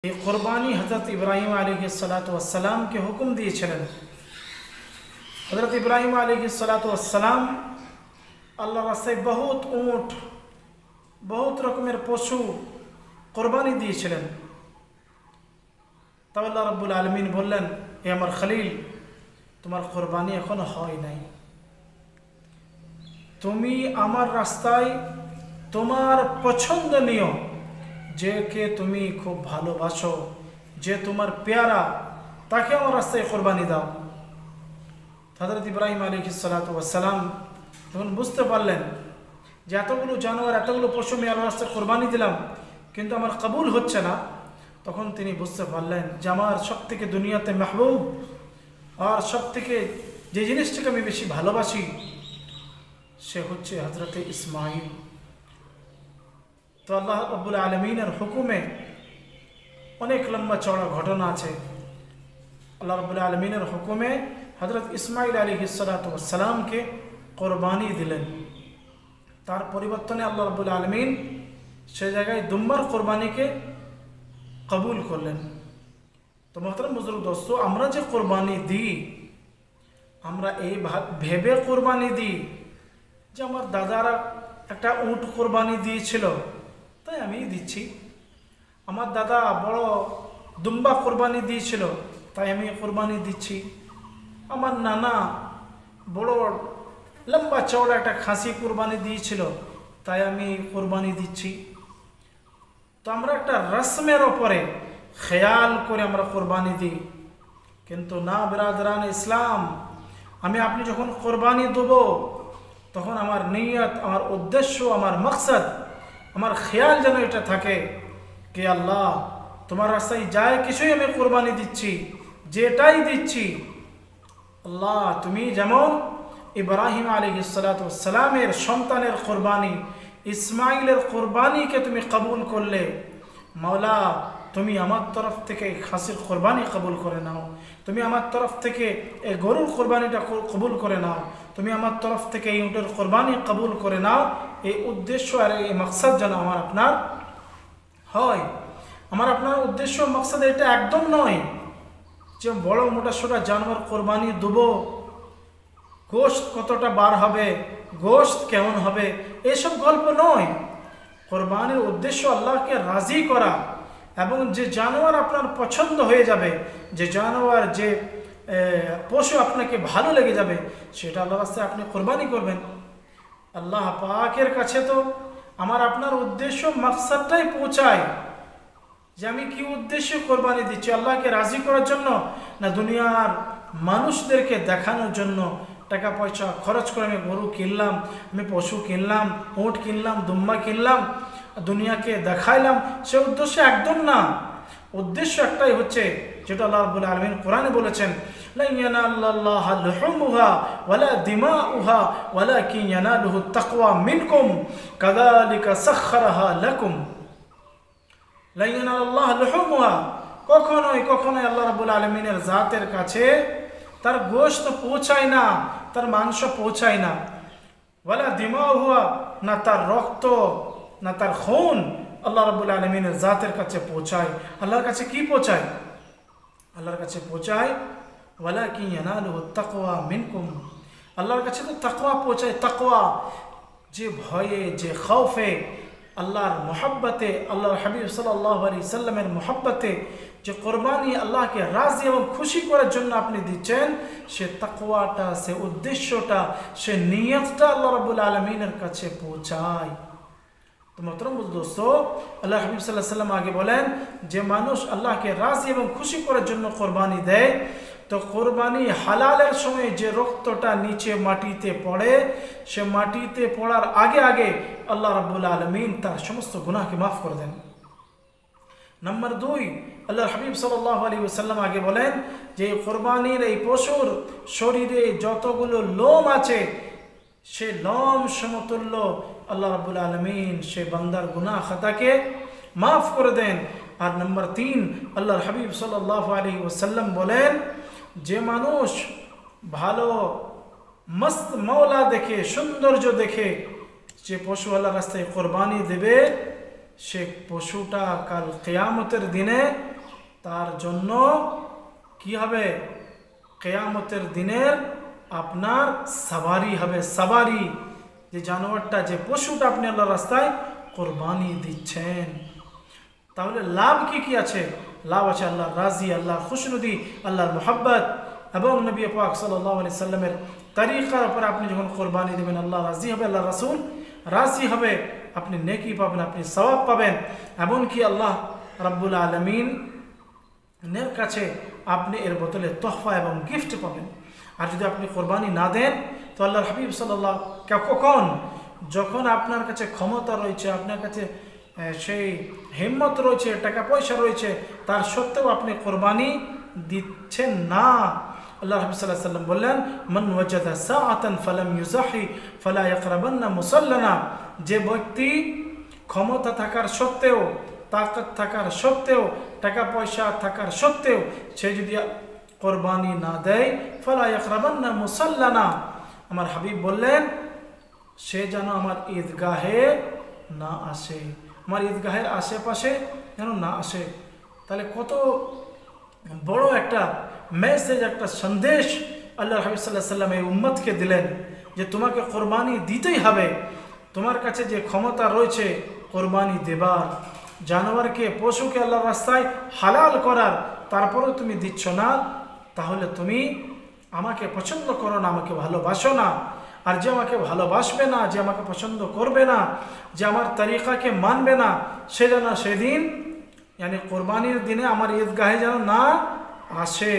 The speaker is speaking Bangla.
ये कुर्बानी हज़रत इब्राहीम अलैहिस्सलाम के हुक्म दिएছিলেন। हज़रत इब्राहीम अलैहिस्सलाम আল্লাহর রাস্তায় বহুত উট বহুত রকমের পশু কুরবানি দিয়েছিলেন। তবে আল্লাহ রাব্বুল আলামিন বললেন, হে আমার খলিল, তোমার কুরবানি এখনো হয় নাই। তুমি আমার রাস্তায় তোমার পছন্দনীয় যেকে তুমি খুব ভালোবাসো, যে তোমার পেয়ারা, তাকে আমার রাস্তায় কুরবানি দাও। হযরত ইব্রাহিম আলাইহিসসালাম তখন বুঝতে পারলেন যে এতগুলো জানোয়ার, এতগুলো পশু আমি আল্লাহর রাস্তায় কুরবানি দিলাম, কিন্তু আমার কবুল হচ্ছে না। তখন তিনি বুঝতে পারলেন যে আমার সবথেকে দুনিয়াতে মাহবুব আর সবথেকে যে জিনিসটাকে আমি বেশি ভালোবাসি সে হচ্ছে হযরত ইসমাইল। তো আল্লাহ রাব্বুল আলামিনের হুকুমে অনেক লম্বা চওড়া ঘটনা আছে। আল্লাহ রাব্বুল আলামিনের হুকুমে হযরত ইসমাইল আলাইহিসসালামকে কুরবানি দিলেন। তার পরিবর্তনে আল্লাহ রাব্বুল আলামিন সে জায়গায় দুম্বার কুরবানিকে কবুল করলেন। তো মোহতারাম বুজুর্গ দোস্ত, আমরা যে কুরবানি দিই, আমরা এই ভেবে কুরবানি দিই যে আমার দাদারা একটা উট কুরবানি দিয়েছিল তাই আমি দিচ্ছি, আমার দাদা বড় দুম্বা কুরবানি দিয়েছিল তাই আমি কুরবানি দিচ্ছি, আমার নানা বড় লম্বা চওড়া একটা খাসি কুরবানি দিয়েছিল তাই আমি কুরবানি দিচ্ছি। তো আমরা একটা রসমের ওপরে খেয়াল করে আমরা কুরবানি দিই, কিন্তু না বিরাদরান ইসলাম, আমি আপনি যখন কুরবানি দেব তখন আমার নিয়ত, আমার উদ্দেশ্য, আমার মকসদ, আমার খেয়াল যেন এটা থাকে कि আল্লাহ তোমার রাস্তায় যায় কিছুই আমি কুরবানি দিচ্ছি, যেটাই দিচ্ছি আল্লাহ তুমি যেমন ইব্রাহিম আলাইহিসসালামের সন্তানের কুরবানি ইসমাইলের কুরবানিকে তুমি কবুল করলে, মাওলা তুমি আমার তরফ থেকে খাসির কুরবানি কবুল করে নাও, তুমি আমার তরফ থেকে এই গরুর কুরবানিটা কবুল করে নাও, তুমি আমার তরফ থেকে এই উটের কুরবানি কবুল করে নাও। এই উদ্দেশ্য আর এই মকসদ যেন আমার আপনার হয়। আমার আপনার উদ্দেশ্য মকসদ এটা একদম নয় যে বড় মোটা সোটা জানোয়ার কোরবানি দেবো, গোশত কতটা বার হবে, গোশত কেমন হবে, এসব গল্প নয়। কোরবানির উদ্দেশ্য আল্লাহকে রাজি করা এবং যে জানোয়ার আপনার পছন্দ হয়ে যাবে, যে জানোয়ার যে পশু আপনাকে ভালো লেগে যাবে, সেটা আল্লাহর রাস্তায় আপনি কোরবানি করবেন। আল্লাহ পাকের কাছে তো আমার আপনার উদ্দেশ্য মকসদটাই পৌঁছায় যে আমি কি উদ্দেশ্যে কোরবানি দিচ্ছি, আল্লাহকে রাজি করার জন্য না দুনিয়ার মানুষদেরকে দেখানোর জন্য টাকা পয়সা খরচ করে আমি গরু কিনলাম, আমি পশু কিনলাম, উট কিনলাম, দুম্বা কিনলাম, দুনিয়াকে দেখাইলাম, সে উদ্দেশ্য একদম না। উদ্দেশ্য একটাই হচ্ছে যেটা আল্লাহ রাব্বুল আলামিন কোরআনে বলেছেন, লা ইয়ানাল্লাহু লুহুমুহা ওয়ালা দিমাউহা ওয়ালাকিন ইয়ানালুহু তাকওয়া মিনকুম কাযালিকা সাখখারাহা লাকুম। লা ইয়ানাল্লাহু লুহুমুহা, কখনোই আল্লাহ রাব্বুল আলামিনের জাতের কাছে তার গোশত পৌঁছায় না, তার মাংস পৌঁছায় না, ওয়ালা দিমাউহা, না তার রক্ত, না তার খুন আল্লাহ রাব্বুল আলামিনের জাতের কাছে পৌঁছায়। আল্লাহর কাছে কি পৌঁছায়? আল্লাহর কাছে পৌঁছায় ওয়ালাকিন ইয়ানালুহু তাকওয়া মিনকুম। আল্লাহর কাছে তো তাকওয়া পৌঁছায়। তাকওয়া যে ভয়ে, যে খৌফে, আল্লাহর মোহাব্বতে, আল্লাহর হাবিব সাল্লাল্লাহু আলাইহি সাল্লামের মোহাব্বতে যে কোরবানি আল্লাহকে রাজি এবং খুশি করার জন্য আপনি দিচ্ছেন, সে তাকওয়াটা, সে উদ্দেশ্যটা, সে নিয়তটা আল্লাহ রাব্বুল আলামিনের কাছে পৌঁছায়। তো মোহতারাম দোস্ত, আল্লাহ হাবিব সাল্লাল্লাহু আলাইহি সাল্লাম আগে বলেন যে মানুষ আল্লাহকে রাজি এবং খুশি করার জন্য কোরবানি দেয়, তো কোরবানি হালালের সময় যে রক্তটা নিচে মাটিতে পড়ে, সে মাটিতে পড়ার আগে আগে আল্লাহ রাব্বুল আলামিন তার সমস্ত গুনাহকে মাফ করে দেন। নাম্বার 2, আল্লাহ হাবিব সাল্লাল্লাহু আলাইহি ওয়াসাল্লাম আগে বলেন যে কোরবানির এই পশুর শরীরে যতগুলো লোম আছে সে লোম সমতুল্য আল্লাহ রাব্বুল আলামিন সে বান্দার গুনাহ খাতাকে মাফ করে দেন। আর নাম্বার 3, আল্লাহর হাবিব সাল্লাল্লাহু আলাইহি ওয়াসাল্লাম বলেন যে মানুষ ভালো মস্ত মওলা দেখে, সৌন্দর্য দেখে যে পশু আল্লাহর রাস্তায় কোরবানি দেবে, সে পশুটা কাল কিয়ামতের দিনে তার জন্য কি হবে? কিয়ামতের দিনের আপনার সাবারি হবে, সাবারি। যে জানোয়ারটা, যে পশুটা আপনি আল্লাহর রাস্তায় কোরবানি দিচ্ছেন, তাহলে লাভ কি কি আছে? লাভ আছে আল্লাহর রাজি, আল্লাহর খুশনুদি, আল্লাহর মোহাব্বত এবং নবী পাক সাল্লাল্লাহু আলাইহি সাল্লামের তরিকার উপর আপনি যখন কোরবানি দেবেন, আল্লাহ রাজি হবে, আল্লাহ রাসূল রাজি হবে, আপনি নেকি পাবেন, আপনি সওয়াব পাবেন, এমনকি আল্লাহ রাব্বুল আলামিনের কাছে আপনি এর বদলে তোহফা এবং গিফট পাবেন। আর যদি আপনি কোরবানি না দেন, তো আল্লাহর হাবিব সাল্লাল্লাহু কখন, যখন আপনার কাছে ক্ষমতা রয়েছে, আপনার কাছে সেই হিম্মত রয়েছে, টাকা পয়সা রয়েছে, তার সত্ত্বেও আপনি কোরবানি দিচ্ছেন না। আল্লাহ হাবিব সাল্লাল্লাহু আলাইহি ওয়াসাল্লাম বললেন, মান ওয়াজাদা সাআতান ফালাম ইউজাহি ফালা ইয়াকরাবান্না মুসাল্লানা। যে ব্যক্তি ক্ষমতা থাকার সত্ত্বেও, তাকত থাকার সত্ত্বেও, টাকা পয়সা থাকার সত্ত্বেও সে যদি কোরবানি না দেয়, ফালা ইয়াকরাবান্না মুসাল্লানা, আমার হাবিব বললেন সে যেন আমার ঈদগাহে না আসে, আমার ঈদগাহের আশেপাশে যেন না আসে। তাহলে কত বড় একটা মেসেজ, একটা সন্দেশ আল্লাহ হাবিব সাল্লাল্লাহু আলাইহি ওয়াসাল্লাম এই উম্মতকে দিলেন, যে তোমাকে কোরবানি দিতেই হবে। তোমার কাছে যে ক্ষমতা রয়েছে কোরবানি দেবার, জানোয়ারকে, পশুকে আল্লাহর রাস্তায় হালাল করার, তারপরেও তুমি দিচ্ছ না, তাহলে তুমি আমাকে পছন্দ করো না, আমাকে ভালোবাসো না। আর যে আমাকে ভালোবাসবে না, যে আমাকে পছন্দ করবে না, যে আমার তরিকাকে মানবে না, সে যেন সেদিন কোরবানির দিনে আমার ঈদগাহে যেন না আসে।